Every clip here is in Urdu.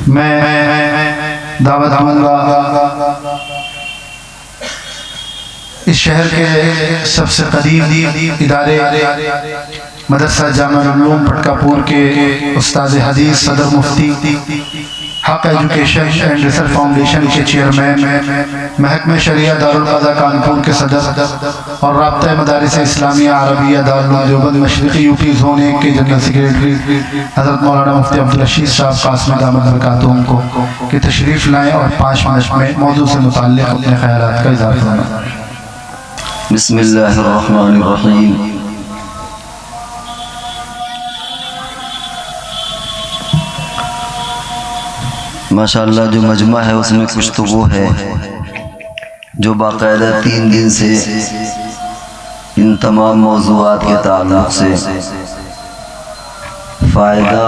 میں دعوت دوں گا اس شہر کے سب سے قریب ادارے مدرسہ جامع العلوم پٹکا پور کے استاد حدیث صدر مفتی حق ایجوکیشن اینڈ ریسرچ فاؤنڈیشن کے چیئرمین، محکمہ شریعہ دارالقضا کانپور کے صدر اور رابطہ مدارس اسلامیہ عربیہ دارالعلوم دیوبند مشرقی یو پی زون 1 کے جنرل سیکریٹری حضرت مولانا مفتی عبدالرشید صاحب قاسمی دامت برکاتہم کو کہ تشریف لائیں اور 5 منٹ میں موضوع سے متعلق اپنے خیالات کا اظہار فرمائیں۔ بسم اللہ الرحمن الرحیم۔ ماشاءاللہ جو مجمع ہے اس میں کچھ تو وہ ہے جو باقاعدہ 3 دن سے ان تمام موضوعات کے تعلق سے فائدہ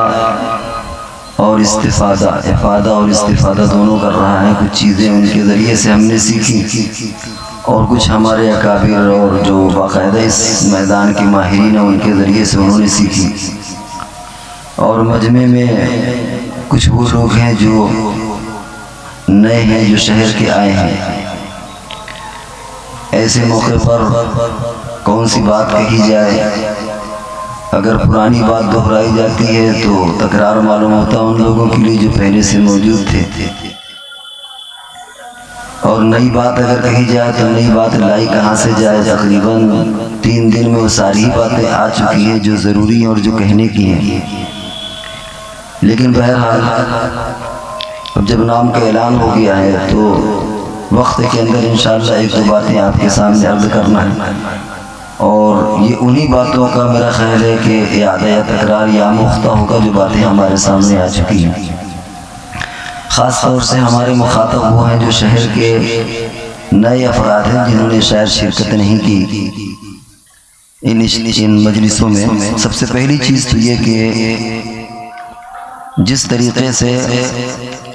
اور افادہ اور استفادہ دونوں کر رہا ہے۔ کچھ چیزیں ان کے ذریعے سے ہم نے سیکھی اور کچھ ہمارے اکابر اور جو باقاعدہ اس میدان کے ماہرین ہیں ان کے ذریعے سے انہوں نے سیکھی۔ اور مجمع میں کچھ وہ لوگ ہیں جو نئے ہیں، جو شہر کے آئے ہیں۔ ایسے موقع پر کون سی بات کہی جائے؟ اگر پرانی بات دہرائی جاتی ہے تو تکرار معلوم ہوتا ان لوگوں کے لیے جو پہلے سے موجود تھے، اور نئی بات اگر کہی جائے تو نئی بات لائی کہاں سے جائے؟ تقریباً 3 دن میں وہ ساری باتیں آ چکی ہیں جو ضروری ہیں اور جو کہنے کی ہیں۔ لیکن بہرحال اب جب نام کا اعلان ہو گیا ہے تو وقت کے اندر انشاءاللہ 1-2 باتیں آپ کے سامنے عرض کرنا ہے، اور یہ انہی باتوں کا میرا خیال ہے کہ اعادہ یا تکرار یا مختہ ہوگا جو باتیں ہمارے سامنے آ چکی ہیں۔ خاص طور سے ہمارے مخاطب وہ ہیں جو شہر کے نئے افراد ہیں جنہوں نے شاید شرکت نہیں کی ان مجلسوں میں۔ سب سے پہلی چیز تو یہ کہ جس طریقے سے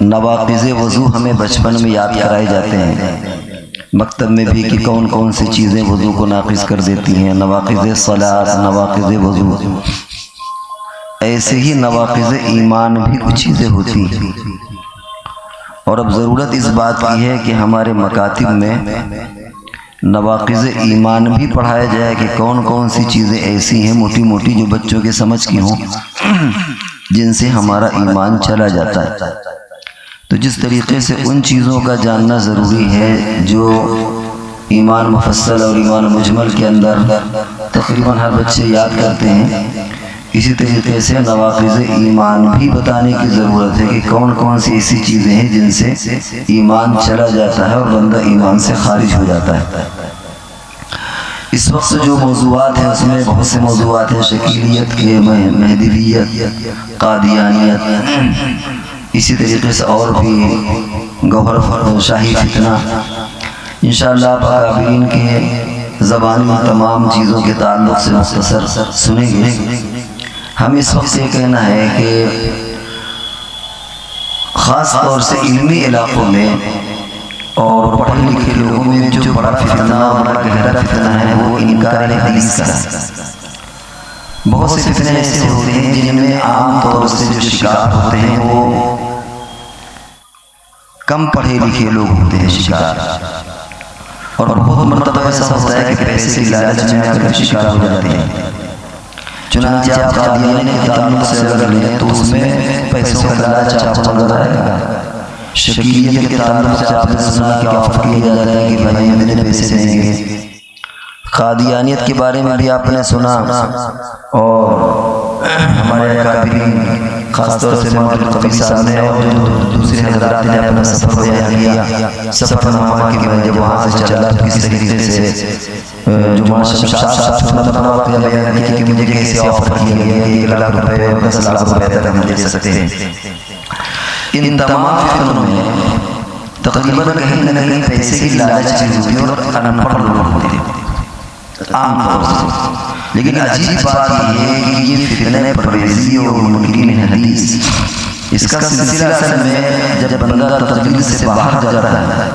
نواقض وضو ہمیں بچپن میں یاد کرائے جاتے ہیں مکتب میں بھی کہ کون کون سی چیزیں وضو کو ناقص کر دیتی ہیں، نواقض صلاۃ، نواقض وضو، ایسے ہی نواقض ایمان بھی کچھ چیزیں ہوتی ہیں۔ اور اب ضرورت اس بات کی ہے کہ ہمارے مکاتب میں نواقض ایمان بھی پڑھایا جائے کہ کون کون سی چیزیں ایسی ہیں موٹی موٹی جو بچوں کے سمجھ کی ہوں، جن سے ہمارا ایمان چلا جاتا ہے۔ تو جس طریقے سے ان چیزوں کا جاننا ضروری ہے جو ایمان مفصل اور ایمان مجمل کے اندر تقریباً ہر بچے یاد کرتے ہیں، اسی طریقے سے نواقض ایمان بھی بتانے کی ضرورت ہے کہ کون کون سی ایسی چیزیں ہیں جن سے ایمان چلا جاتا ہے اور بندہ ایمان سے خارج ہو جاتا ہے۔ اس وقت جو موضوعات ہیں اس میں بہت سے موضوعات ہیں، شکیلیت کے، مہدویت، قادیانیت، اسی طریقے سے اور بھی گوہر شاہی فتنہ۔ انشاءاللہ آپ اکابرین کے زبان میں تمام چیزوں کے تعلق سے مختصر سنیں گے۔ ہمیں اس وقت یہ کہنا ہے کہ خاص طور سے علمی علاقوں میں اور پڑھے لکھے لوگوں میں جو بڑا فتنہ، بڑا گہرا فتنہ ہے وہ انکار حدیث کا ہے۔ بہت سے فتنے ایسے ہوتے ہیں جن میں عام طور سے جو شکار ہوتے ہیں وہ کم پڑھے لکھے لوگ ہوتے ہیں شکار، اور بہت مرتبہ ایسا ہوتا ہے کہ پیسے کی لالچ میں اگر شکار ہو جاتے ہیں۔ چنانچہ آپ قادیانی کے تعلق سے اگر لیں تو اس میں پیسوں کا لالچ آپ کو نظر آئے گا۔ شکیلیت کے تعلق سے آپ نے سنا کہ آفر کیا جاتا ہے کہ بھائی ہم اتنے پیسے دیں گے۔ قادیانیت کے بارے میں بھی آپ نے سنا، اور ہمارے اکابرین خاص طور سے مولانا القبی صاحب نے اور جو دوسرے حضرات نے اپنا سفر بیان کیا، سفر نامہ کی میں جب وہاں سے چلا تو کس طریقے سے جو مولانا شمشاد صاحب نے اپنا واقعہ بیان کیا کہ مجھے کیسے آفر کیا گیا کہ 1 لاکھ روپے اور 10 لاکھ روپے تک ہم دے سکتے ہیں۔ ان تمام فتنوں میں تقریباً کہیں نہ کہیں پیسے کی لالچ چیز ہوتی ہے اور ان پڑھ لوگ ہوتے ہیں عام طور سے۔ لیکن عجیب بات یہ ہے کہ یہ فتنہ پرویزی اور منکرین حدیث، اس کا سلسلہ اصل میں جب بندہ تدریس سے باہر جاتا ہے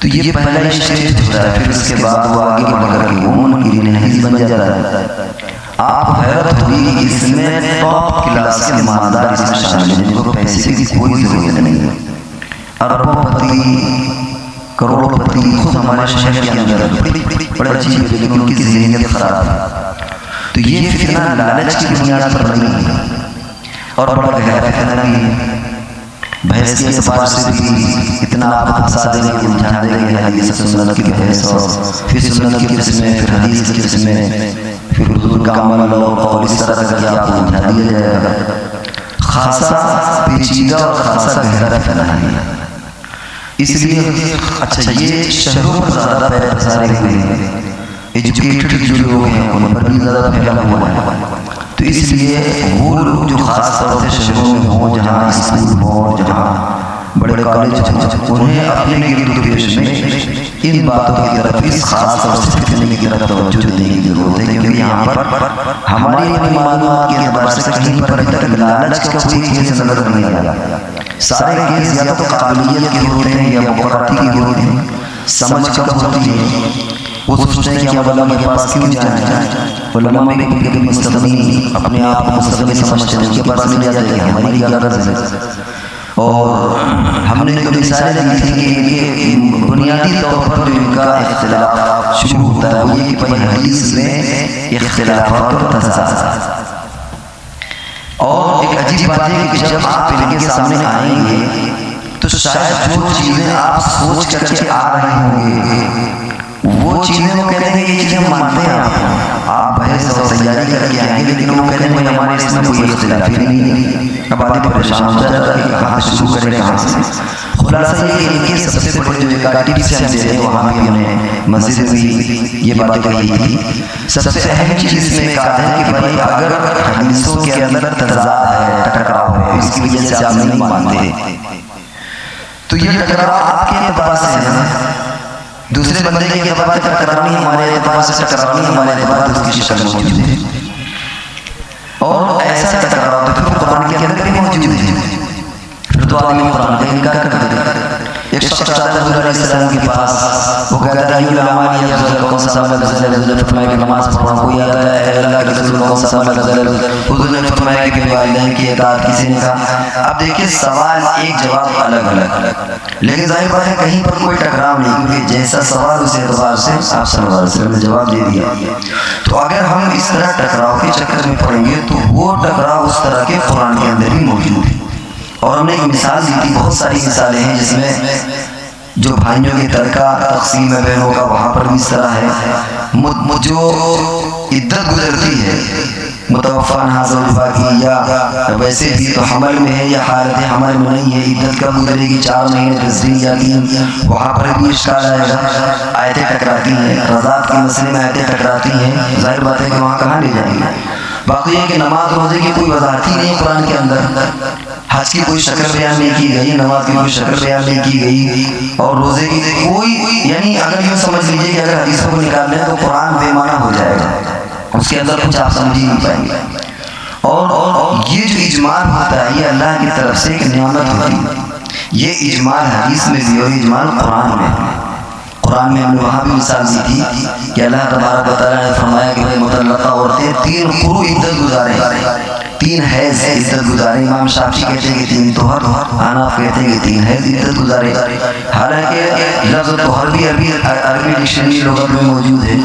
تو یہ پہلا اسٹیج ہوتا ہے، پھر اس کے بعد وہ آگے بڑھ کر کے وہ منکرین حدیث بن جاتا ہے۔ آپ حیرت ہوئی اس میں ٹاپ کلاس کے مالدار اس میں شامل ہیں جن کو پیسے کی کوئی ضرورت نہیں ہے، اربوں پتی کروڑوں پتی خود ہمارے شہر کے اندر بڑے اچھی ہے لیکن ان کی ذہنیت خراب ہے۔ تو یہ فتنہ لالچ کی بنیاد پر نہیں ہے اور بڑا گہرا فتنہ بھی ہے۔ بحث کے اعتبار سے بھی اتنا آپ پھنسا دیں گے، الجھا دیں گے، حدیث سنت کی بحث اور پھر سنت کی قسمیں، پھر حدیث کی قسمیں، پھر حضور کا عمل اور قول، اس طرح کر کے آپ کو الجھا دیا جائے گا۔ خاصا پیچیدہ اور خاصا گہرا فتنہ ہے۔ اس لیے اچھا یہ شہروں پر زیادہ پیر پسارے ہوئے ہیں، ایجوکیٹڈ جو لوگ ہیں ان پر بھی زیادہ پھیلا ہوا ہے۔ تو اس لیے وہ لوگ جو خاص طور سے شہروں میں ہوں، جہاں اسکول ہوں، جہاں بڑے کالج ہوں، انہیں اپنے گرد و پیش میں ان باتوں کی طرف، اس خاص طور سے فتنے کی طرف توجہ دینے کی ضرورت ہے، کیونکہ یہاں پر ہماری اپنی معلومات کے اعتبار سے کہیں پر ابھی تک لالچ کا کوئی کیس نظر نہیں آیا۔ سارے کیس یا تو قابلیت کے ہوتے ہیں یا مقرراتی کے ہوتے ہیں، سمجھ کم ہوتی ہے۔ وہ سوچتے ہیں کہ ہم علماء کے پاس کیوں جائیں، علماء میں کبھی مستغنی اپنے آپ کو مستغنی سمجھتے ہیں، ان کے پاس نہیں جاتے ہیں، ہماری کیا غرض ہے۔ اور ہم نے تو مثالیں دی تھی کہ بنیادی طور پر جو ان کا اختلاف شروع ہوتا ہے وہ یہ کہ بھائی حدیث میں اختلافات اور تضاد۔ اور ایک عجیب بات ہے کہ جب آپ ان کے سامنے آئیں گے تو شاید جو چیزیں آپ سوچ کر کے آ رہے ہوں گے وہ چیزیں وہ کہتے ہیں یہ چیزیں ہم مانتے ہیں، آپ بحث اور تیاری کر کے آئیں گے، لیکن وہ کہتے ہیں ہمارے اس میں کوئی اختلاف ہی نہیں۔ اب آدمی پریشان ہو جاتا ہے کہ کہاں سے شروع کریں، کہاں سے۔ خلاصہ یہ کہ ان کے سب سے بڑے جو ایک ٹپس ہم دیتے ہیں، وہاں بھی ہم نے مسجد میں یہ باتیں کہی تھی۔ سب سے اہم چیز اس میں کہا ہے کہ بھائی اگر حدیثوں کے اندر تضاد ہے، ٹکراؤ ہے، اس کی وجہ سے آپ نہیں مانتے تو یہ ٹکراؤ آپ کے اعتبار سے ہے، دوسرے بندے کے اعتبار سے ٹکراؤ نہیں، ہمارے اعتبار سے ٹکراؤ نہیں، ہمارے اعتبار سے اس کی شکل موجود ہے۔ اور ایسا ٹکراؤ تو پھر قرآن کے اندر بھی موجود ہے، پھر تو آدمی قرآن کا انکار کر دیتا ہے۔ ایک شخص آتا ہے حضور علیہ السلام کے پاس، وہ کہتا ہے یہ علماء یہ افضل کون سا عمل افضل ہے؟ حضور نے فرمایا کہ نماز پڑھنا۔ کوئی آتا ہے اے اللہ کے رسول کون سا عمل افضل ہے؟ حضور نے فرمایا کہ والدین کی اطاعت۔ کسی نے کہا، اب دیکھیں سوال ایک جواب الگ الگ، لیکن ظاہر بات ہے کہیں پر کوئی ٹکراؤ نہیں، کیونکہ جیسا سوال اس اعتبار سے آپ صلی اللہ علیہ وسلم نے جواب دے دیا۔ تو اگر ہم اس طرح ٹکراؤ کے چکر میں پڑیں گے تو وہ ٹکراؤ اس طرح کے قرآن کے اندر بھی موجود ہے۔ اور ہم نے ایک مثال دی تھی، بہت ساری مثالیں ہیں جس میں جو بھائیوں کی ترکہ تقسیم بہنوں کا وہاں پر بھی اس طرح ہے۔ جو عدت گزرتی ہے متوفا نازل کی یا ویسے بھی تو حمل میں ہے یا حالت حمل میں نہیں ہے، عدت کب گزرے گی، 4 مہینے 10 دن یا 3، وہاں پر بھی اشکال آئے گا۔ آیتیں ٹکراتی ہیں، رضاعت کے مسئلے میں آیتیں ٹکراتی ہیں، ظاہر بات ہے کہ وہاں کہاں لے جائیں گے۔ باقی ہے کہ نماز روزے کی کوئی وضاحت ہی نہیں ہے قرآن کے اندر، حج کی کوئی شکل بیان نہیں کی گئی، نماز کی کوئی شکل بیان نہیں کی گئی، اور روزے کی کوئی، یعنی اگر یہ سمجھ لیجیے کہ اگر حدیثوں کو نکال لیں تو قرآن بے معنی ہو جائے گا، اس کے اندر کچھ آپ سمجھ ہی نہیں پائیں گے۔ اور یہ جو اجمال ہوتا ہے یہ اللہ کی طرف سے ایک نعمت ہوتی ہے، یہ اجمال حدیث میں بھی اور اجمال قرآن میں ہے۔ قرآن میں ہم نے وہاں بھی مثال دی تھی کہ اللہ تبارک و تعالیٰ نے فرمایا کہ بھائی مطلقہ عورتیں 3 قروء عدت گزاریں، 3 حیض عدت گزاریں۔ امام شافعی کہتے ہیں کہ 3 طہر، حناف کہتے ہیں کہ 3 حیض عدت گزاریں۔ حالانکہ لفظ طہر بھی عربی ڈکشنری لغت میں موجود ہے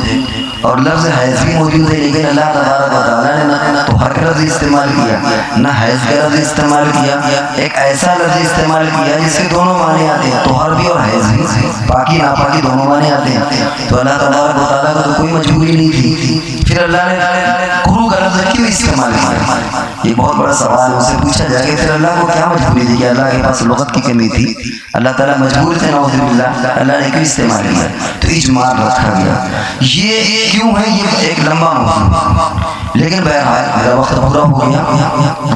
اور لفظ حیض بھی موجود ہے، لیکن اللہ تبارک و تعالیٰ نے نہ طہر کا لفظ استعمال کیا نہ حیض کا لفظ استعمال کیا، ایک ایسا لفظ استعمال کیا جس کے دونوں معنی آتے ہیں، طہر بھی اور حیض بھی، پاکی ناپاکی دونوں معنی آتے ہیں۔ تو اللہ تبارک و تعالیٰ کو تو کوئی مجبوری نہیں تھی، پھر اللہ نے قروء کا لفظ کیوں استعمال کیا؟ یہ بہت بڑا سوال ان سے پوچھا جائے کہ پھر اللہ کو کیا مجبوری تھی؟ کہ اللہ کے پاس لغت کی کمی تھی، اللہ تعالیٰ مجبور تھے، نعوذ باللہ، اللہ نے کیوں استعمال کیا؟ تو اجمال رکھا گیا۔ یہ کیوں ہے؟ یہ ایک لمبا موضوع، لیکن بہرحال میرا وقت پورا ہو گیا۔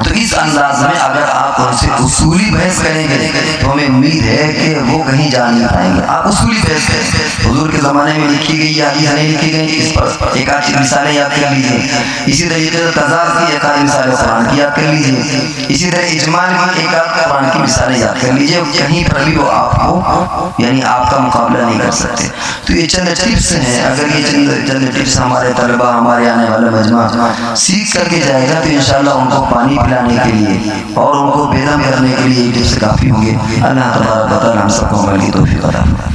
تو اس انداز میں اگر آپ ان سے اصولی بحث کریں گے تو ہمیں امید ہے کہ وہ کہیں جا نہیں پائیں گے۔ آپ اصولی بحث کریں، حضور کے زمانے میں لکھی گئی یا حدیث نہیں لکھی گئی، اس پر ایک آدھ مثالیں یاد کر لیجیے۔ اسی طریقے سے تضاد کی ایک آدھ مثالیں قرآن کی یاد کر لیجیے، اسی طرح اجمال کی ایک آدھ قرآن کی مثالیں یاد کر لیجیے، کہیں پر بھی وہ آپ کو یعنی آپ کا مقابلہ نہیں کر سکتے۔ تو یہ چند ٹپس ہیں، اگر یہ چند ٹپس ہمارے طلبہ، ہمارے آنے والے مجمع سیکھ کر کے جائے گا تو انشاءاللہ ان کو پانی پلانے کے لیے اور ان کو بیدم کرنے کے لیے ایک جب سے کافی ہوں گے۔ اللہ تبارک و تعالی ہم سب کو عمل کی توفیق عطا فرمائے۔